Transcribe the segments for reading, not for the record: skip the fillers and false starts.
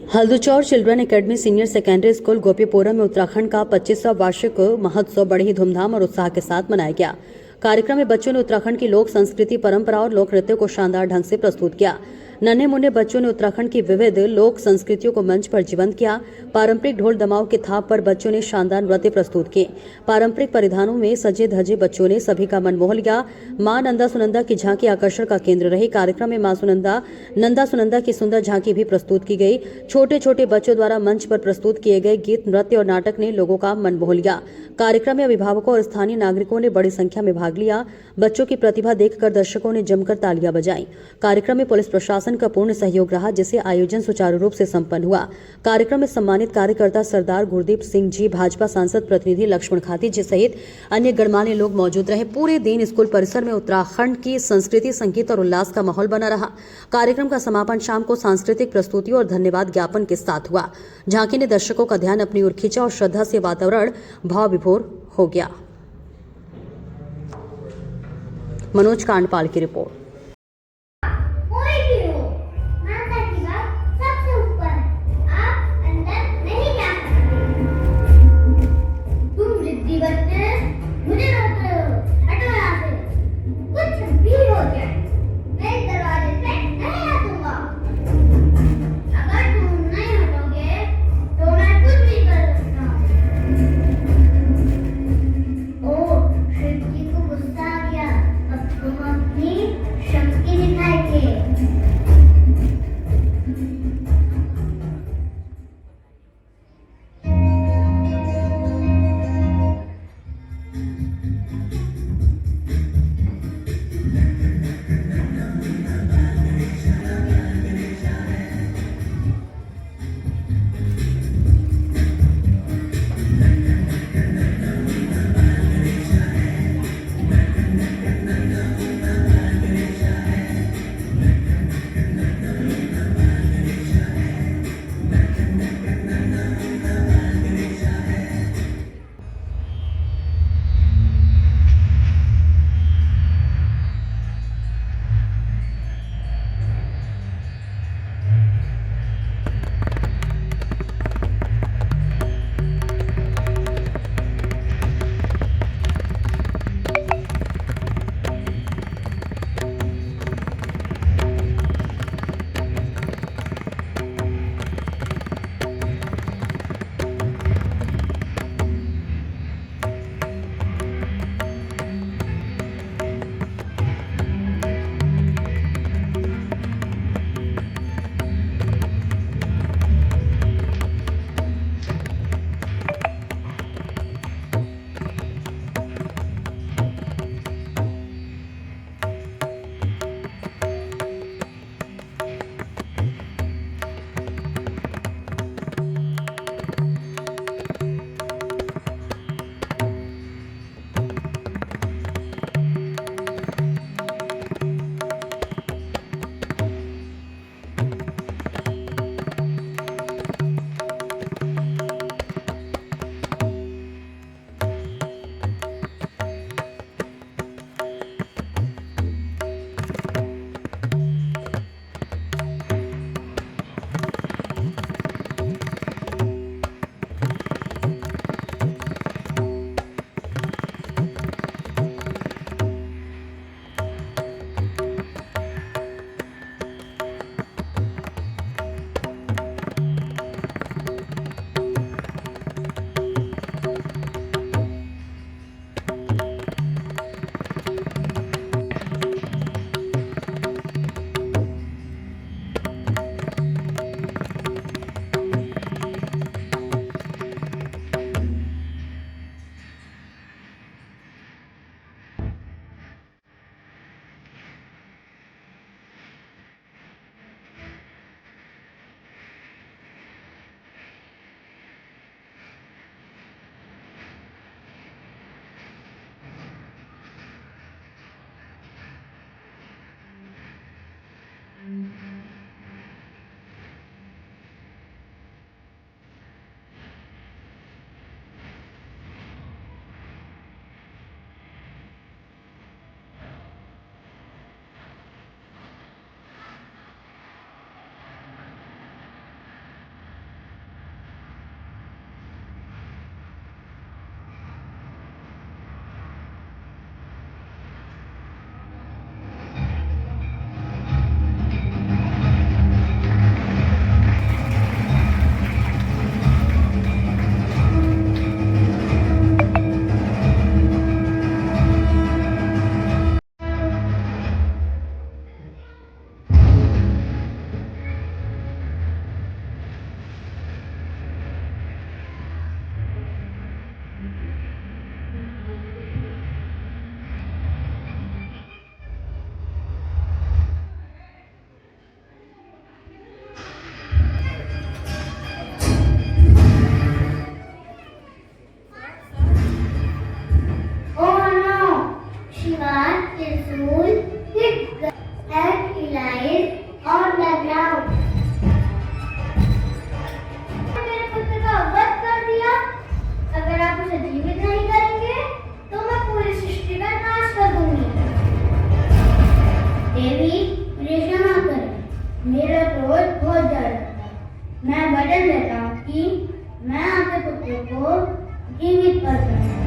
Halduchaur children academy senior secondary school Gopipuram में उत्तराखंड का 25वां वार्षिक महोत्सव बड़े ही धूमधाम और उत्साह के साथ मनाया गया। कार्यक्रम में बच्चों ने उत्तराखंड की लोक संस्कृति, परंपरा और लोक नृत्य को शानदार ढंग से प्रस्तुत किया। नन्हे मुन्ने बच्चों ने उत्तराखंड की विविध लोक संस्कृतियों को मंच पर जीवंत किया। पारंपरिक ढोल दमाव के थाप पर बच्चों ने शानदार नृत्य प्रस्तुत किए। पारंपरिक परिधानों में सजे धजे बच्चों ने सभी का मन मोह लिया। मां नंदा सुनंदा की झांकी आकर्षण का केंद्र रही। कार्यक्रम में मां नंदा सुनंदा की सुंदर झांकी भी प्रस्तुत की गई। छोटे छोटे बच्चों द्वारा मंच पर प्रस्तुत किए गए गीत, नृत्य और नाटक ने लोगों का मन मोह लिया। कार्यक्रम में अभिभावकों और स्थानीय नागरिकों ने बड़ी संख्या में भाग लिया। बच्चों की प्रतिभा देखकर दर्शकों ने जमकर तालियां बजाई। कार्यक्रम में पुलिस प्रशासन का पूर्ण सहयोग रहा, जिससे आयोजन सुचारू रूप से संपन्न हुआ। कार्यक्रम में सम्मानित कार्यकर्ता सरदार गुरदीप सिंह जी, भाजपा सांसद प्रतिनिधि लक्ष्मण खाती जी सहित अन्य गणमान्य लोग मौजूद रहे। पूरे दिन स्कूल परिसर में उत्तराखंड की संस्कृति, संगीत और उल्लास का माहौल बना रहा। कार्यक्रम का समापन शाम को सांस्कृतिक प्रस्तुतियों और धन्यवाद ज्ञापन के साथ हुआ। झांकी ने दर्शकों का ध्यान अपनी ओर खींचा और श्रद्धा से वातावरण भाव विभोर हो गया। मनोज कांडपाल की रिपोर्ट। तुम अपनी मैं वचन देता हूँ कि मैं आपके पुत्र को जीवित कर दूंगा।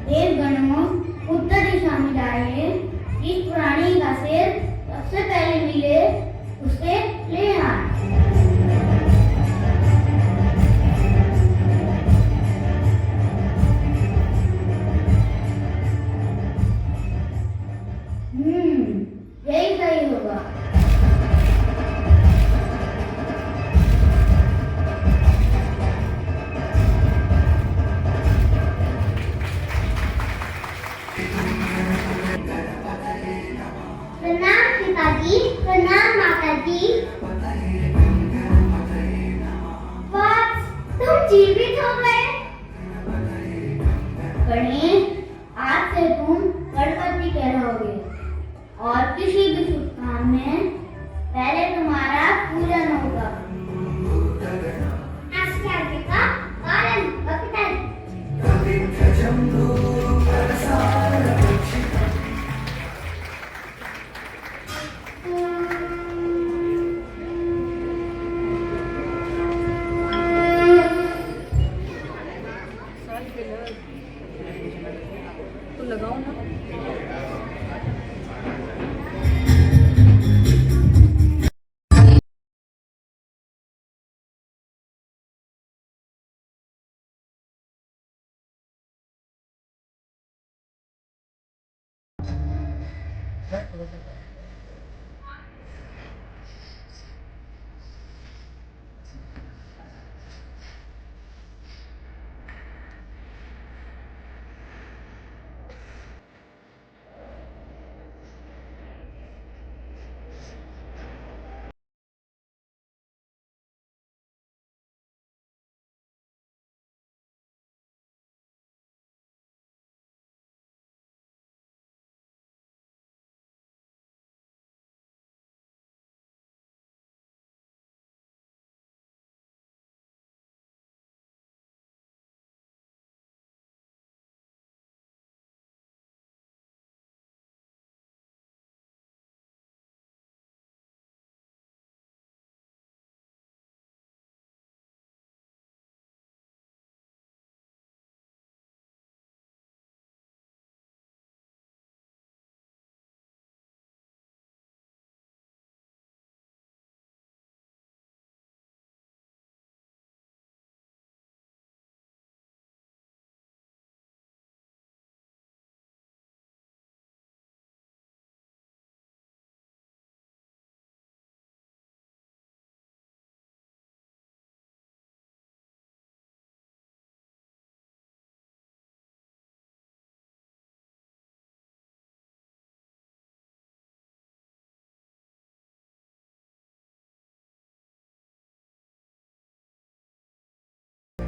देवगणों, उत्तर दिशा में जाइए, जिस प्राणी का सिर सबसे पहले मिले उसे ले आए। यही सही होगा। प्रणाम पिताजी, प्रणाम माताजी। वत्स, तुम जीवित हो गए। गणेश, आज से तुम गणपति के रहोगे और किसी भी शुभ काम में पहले तुम्हारा पूजन होगा। आज्ञा का पालन पिताजी। तो लगाओ ना।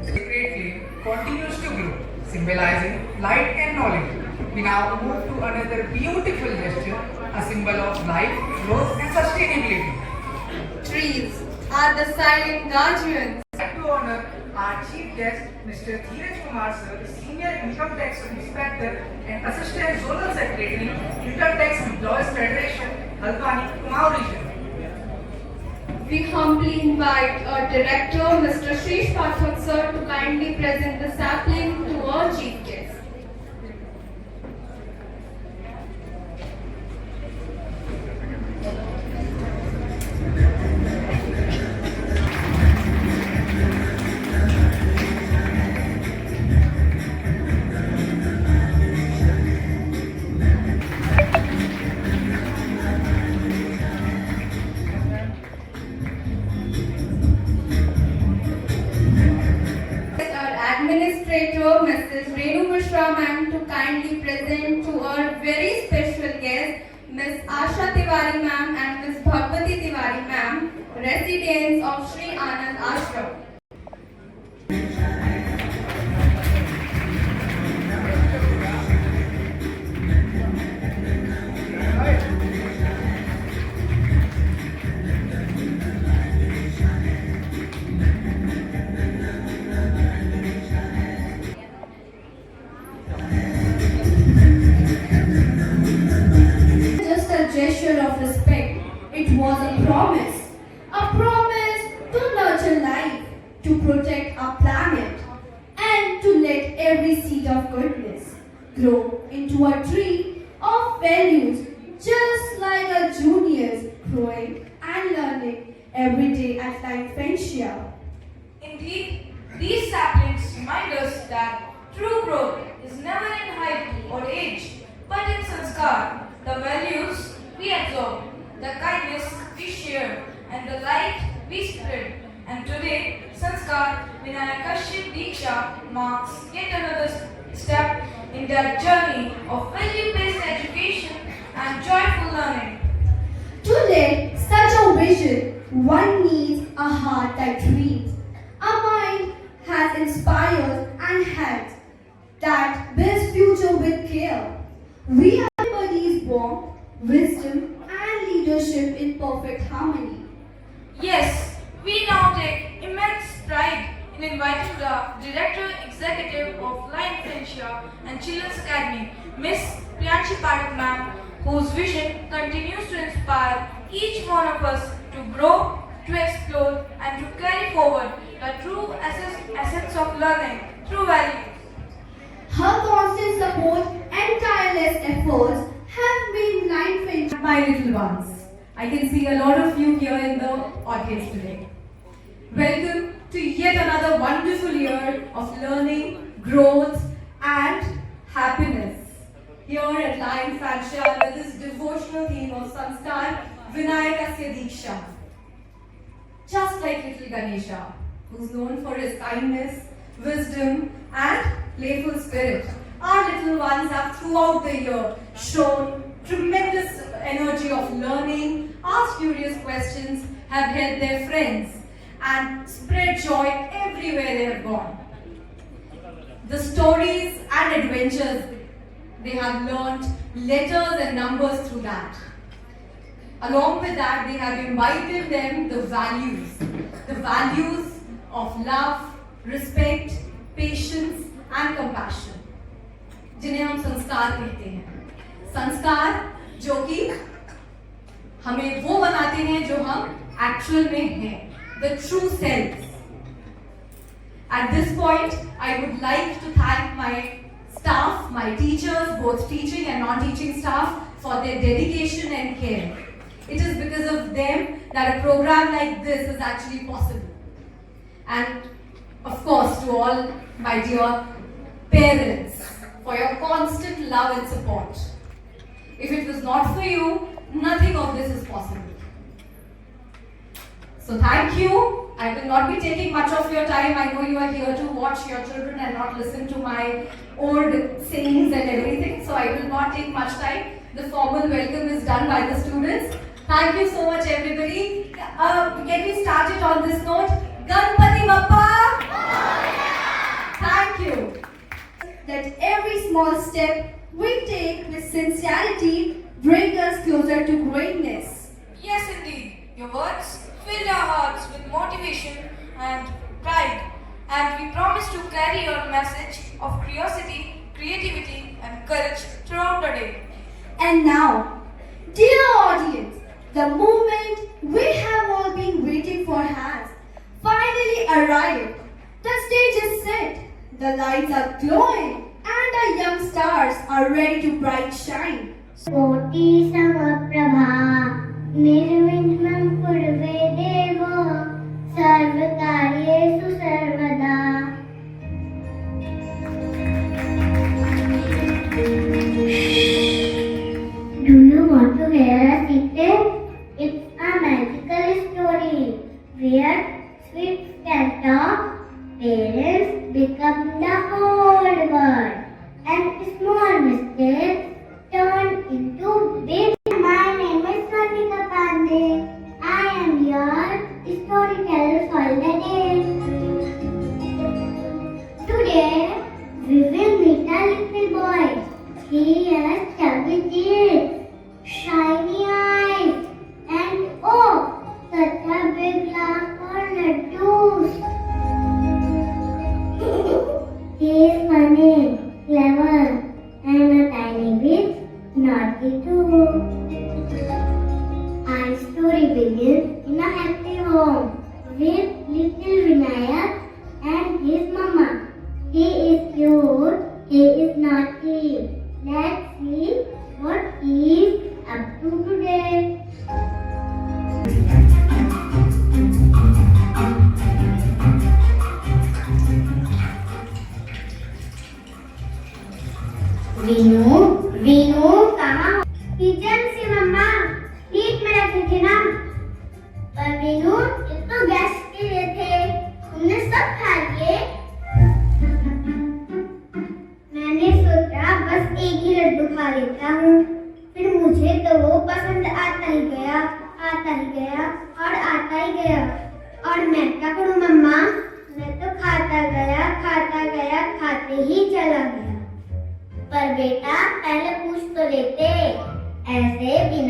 Sacred flame continues to grow, symbolizing light and knowledge. We now move to another beautiful gesture, a symbol of life, growth, and sustainability. Trees are the silent guardians. I'd like to honor our chief guest, Mr. Dheeraj Kumar Sir, Senior Income Tax Inspector and Assistant Zonal Secretary, Income Tax Employees Federation, Halpani, Kumaon Region. We humbly invite our director, Mr. Shrish Pathak sir, to kindly present the sapling to our chief guest. Administrator Mrs. Renu Mishra ma'am to kindly present to our very special guest Ms. Asha Tiwari ma'am and Ms. Bhagwati Tiwari ma'am, residents of Sri Anand Ashram. Just a gesture of respect, it was a promise to nurture life, to protect our planet, and to let every seed of goodness grow into a tree of values, just like our juniors growing and learning every day at Life Friendship. Indeed, these saplings remind us that true growth is never in height or age, but in sanskar, the values we absorb, the kindness we share, and the light we spread. And today, Sanskar Vinayakashya Diksha marks yet another step in that journey of value-based education and joyful learning. To lead such a vision, one needs a heart that dreams, a mind has inspired and hands that builds future with care. We are everybody's warmth, wisdom, and leadership in perfect harmony. Yes, we now take immense pride in inviting the Director Executive of Lion Friendship and Children's Academy, Miss Priyanshi Pathak Ma'am, whose vision continues to inspire each one of us to grow, to explore, and to carry forward the true essence of learning through values. Her constant support and tireless efforts have made Lion Friendship. My little ones, I can see a lot of you here in the audience today. Welcome to yet another wonderful year of learning, growth, and happiness. Here at Lion Friendship under this devotional theme of Sanskar Vinayakasya Diksha. Just like little Ganesha, who's known for his kindness, wisdom, and playful spirit, our little ones have throughout the year shown tremendous energy of learning, asked curious questions, have helped their friends, and spread joy everywhere they have gone. The stories and adventures they have learnt, letters and numbers through that. Along with that, they have imbibed in them the values of love, respect, patience and compassion, जिन्हें हम संस्कार कहते हैं. संस्कार जो कि हमें वो बनाते हैं जो हम एक्चुअल में हैं, the true selves. At this point, I would like to thank my staff, my teachers, both teaching and non-teaching staff, for their dedication and care. It is because of them that a program like this is actually possible. And of course, to all my dear parents, for your constant love and support. If it was not for you, nothing of this is possible. So thank you. I will not be taking much of your time. I know you are here to watch your children and not listen to my old sayings and everything. So I will not take much time. The formal welcome is done by the students. Thank you so much, everybody. Get me started on this note. Ganpati Bappa! Thank you. That every small step we take with sincerity bring us closer to greatness. Yes, indeed. Your words fill our hearts with motivation and pride, and we promise to carry your message of curiosity, creativity, and courage throughout the day. And now, dear audience, the moment we have all been waiting for has finally arrived. The stage is set, the lights are glowing, and our young stars are ready to bright shine. कोटि समप्रभा निर्विघ्नं कुर्वे देवो सर्वकार्येषु सर्वदा. Do you want to hear a secret? It's a magical story where sweets can talk, parents become the whole world, and small mistakes turn into big magic.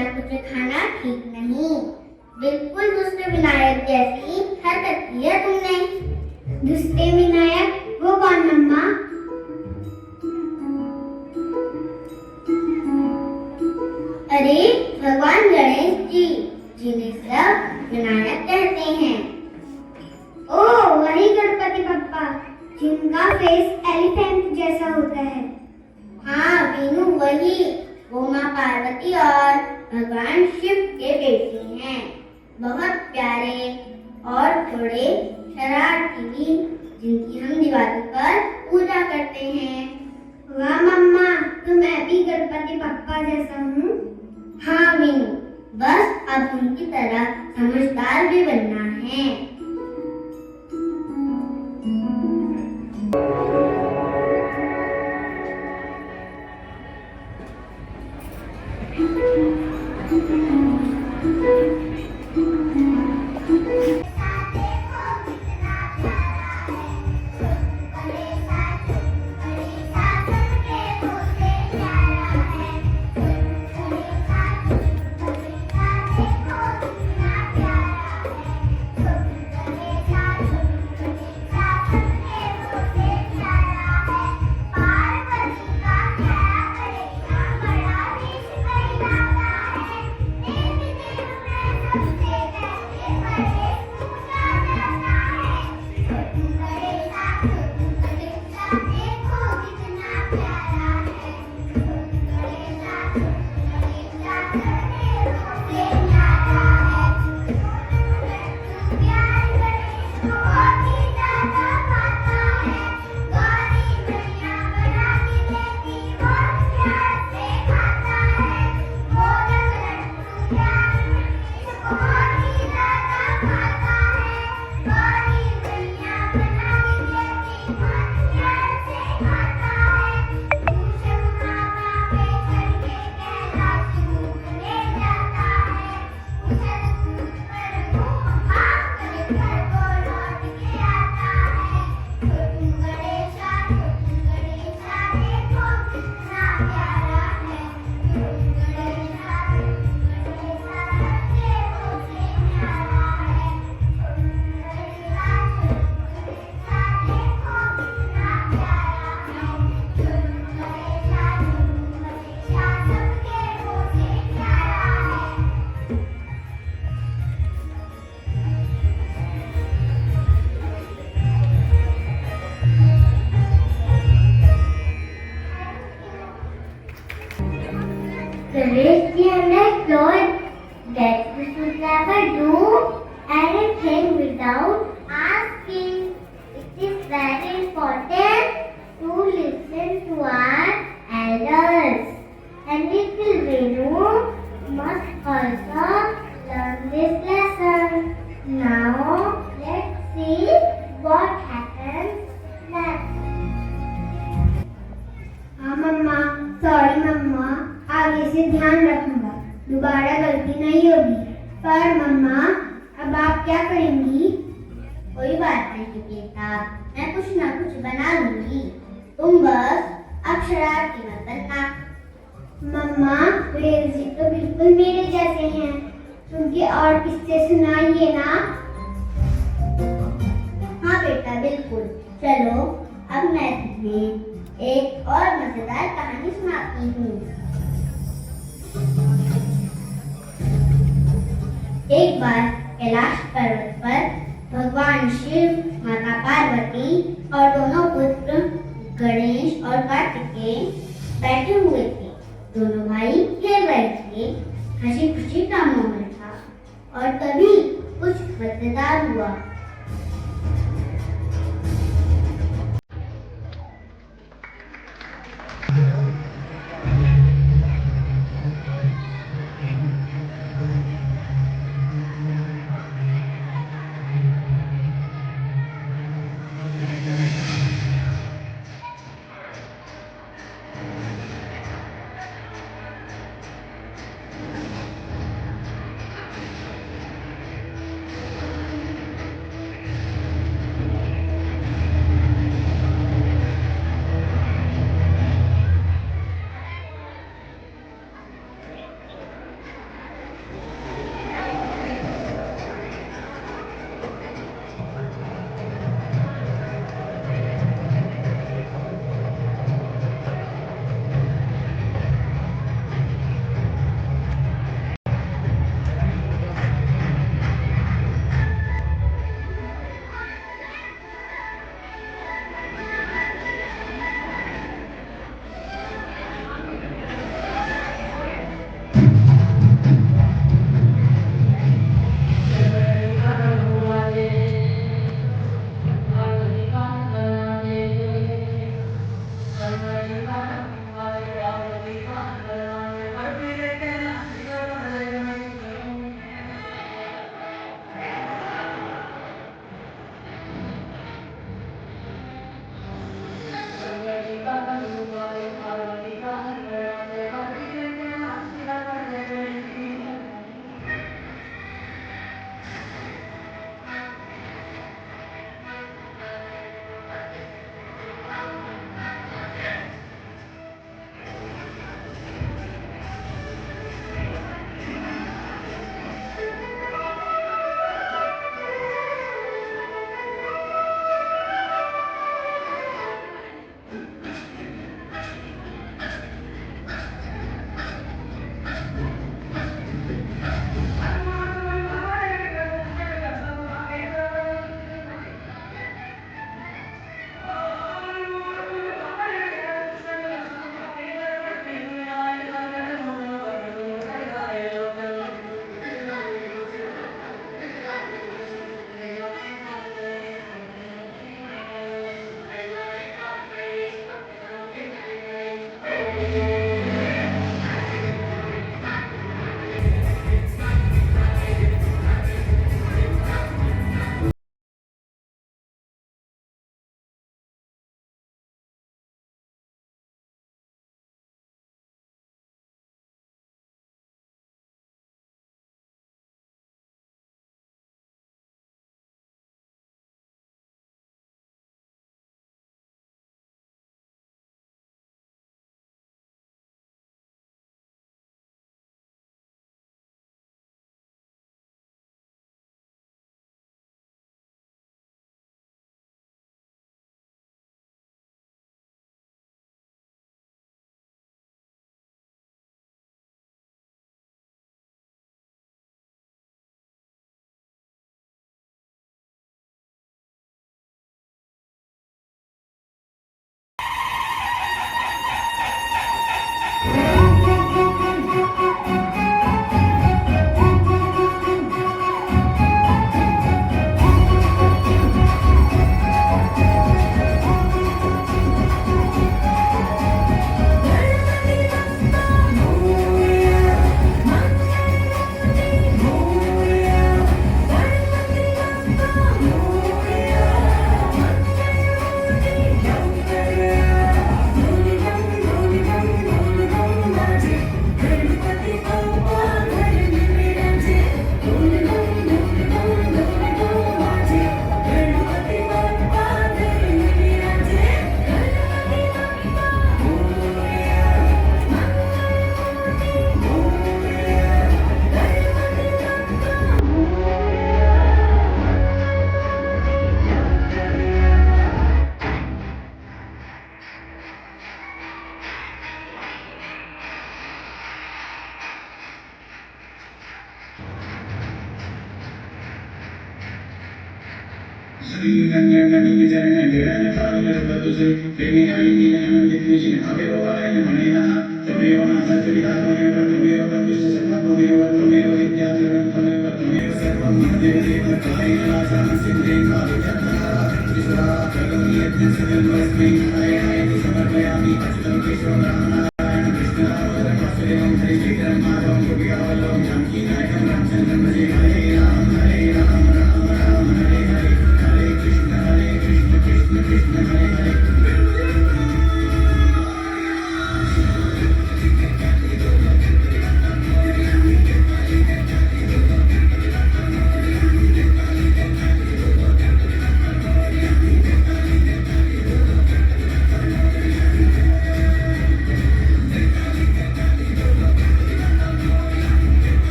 बिना कुछ खाना ठीक नहीं। बिल्कुल दुष्ट विनायक जैसी हरकत की है तुमने। दुष्ट विनायक वो कौन मम्मा? अरे भगवान गणेश जी, जिन्हें सब विनायक कहते हैं। ओह वही गणपति बप्पा जिनका फेस एलिफेंट जैसा होता है। हाँ वीनू वही, वो माँ पार्वती और भगवान शिव के बेटे हैं। बहुत प्यारे और थोड़े शरारती भी, जिनकी हम दिवाली पर पूजा करते हैं। वाह मम्मा, तो मैं भी गणपति बप्पा जैसा हूँ। हाँ वीनू, बस अब उनकी तरह समझदार भी बनना है। Gणेश जी understood that we should never do anything without asking. It is very important to listen to our elders. And little Venu must also learn this lesson. Now let's see what happens next. हाँ मम्मा, sorry मम्मा, आगे से ध्यान रखूंगा, दोबारा गलती नहीं होगी। पर मम्मा, अब आप क्या करेंगी? कोई बात नहीं बेटा, मैं कुछ ना कुछ बना लूंगी। तुम बस अब शरारती मत बनना। मम्मा, रेल जी तो बिल्कुल मेरे जैसे हैं। उनके और किस्से सुनाइए ना। हाँ बेटा बिल्कुल। चलो अब मैं तुम्हें एक और मजेदार कहानी सुनाती हूँ। एक बार कैलाश पर्वत पर भगवान शिव, माता पार्वती और दोनों पुत्र गणेश और कार्तिकेय बैठे हुए थे। दोनों भाई खेल रहे थे, हंसी खुशी का माहौल था। और तभी कुछ मजेदार हुआ।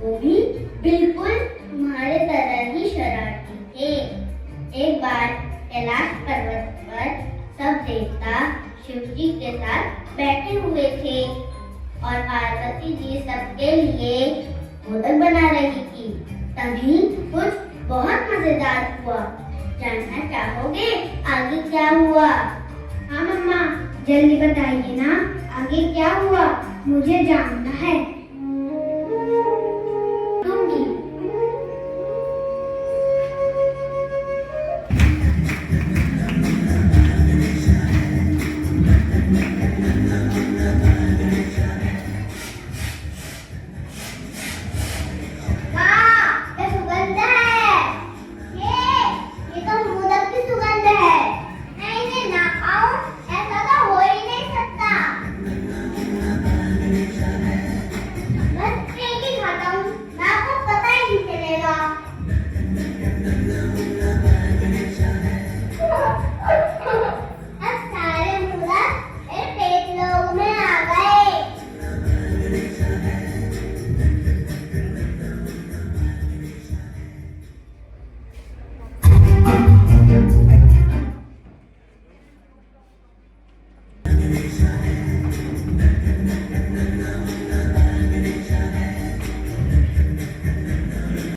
वो भी बिल्कुल तुम्हारे तरह ही शरारती थे। एक बार कैलाश पर्वत पर सब देवता शिव जी के साथ बैठे हुए थे और पार्वती जी सबके लिए मोदक बना रही थी। तभी कुछ बहुत मजेदार हुआ। जानना चाहोगे आगे क्या हुआ? हाँ मम्मा, जल्दी बताइए ना, आगे क्या हुआ? मुझे जानना है।